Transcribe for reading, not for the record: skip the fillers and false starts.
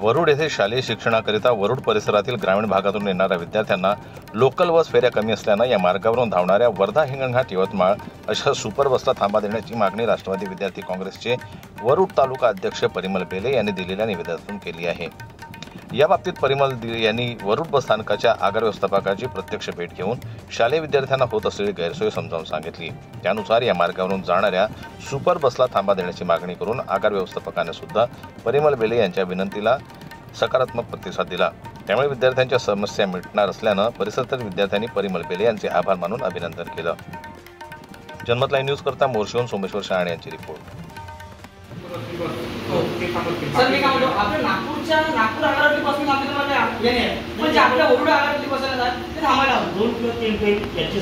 वरुड येथे शालेय शिक्षणाकरिता वरुड परिसरातील ग्रामीण भागातून येणाऱ्या विद्यार्थ्यांना लोकल बस फेऱ्या कमी असल्यानं या मार्गावरून धावणाऱ्या वर्धा हिंगणघाट यवतमाळ अशा सुपर बसला थांबा देण्याची मागणी राष्ट्रवादी विद्यार्थी काँग्रेसचे वरुड तालुका अध्यक्ष परिमल बेले यांनी दिलेल्या निवेदनातून केली आहे। याबाबतीत परिमल यांनी वरुड बस स्थानकाच्या आगार व्यवस्थापकाची प्रत्यक्ष भेट घेऊन शालेय विद्यार्थ्यांना होत असलेली गैरसोय समजावून सांगितली। त्यानुसार या मार्गावरून जाणाऱ्या सुपर बसला थांबा देण्याची मागणी करून आगार व्यवस्थापकाने सुद्धा परिमल बेले यांच्या विनंतीला सकारात्मक प्रतिसाद दिला। त्यामुळे विद्यार्थ्यांच्या समस्या मिटणार असल्यानं परिसरातील विद्यार्थ्यांनी परिमल बेले यांचे आभार मानून अभिनंदन केलं। जनमत लाईव्ह न्यूज करता मोर्शीहून सोमेश्वर शहाणे यांची रिपोर्ट। सर मी काय म्हणतो आपल्या नागपूर आगारावरती पासून आपल्याला म्हणजे आपल्या वरुड आगारावरती बसायला ते थांबायला 2 किंवा 3 याचे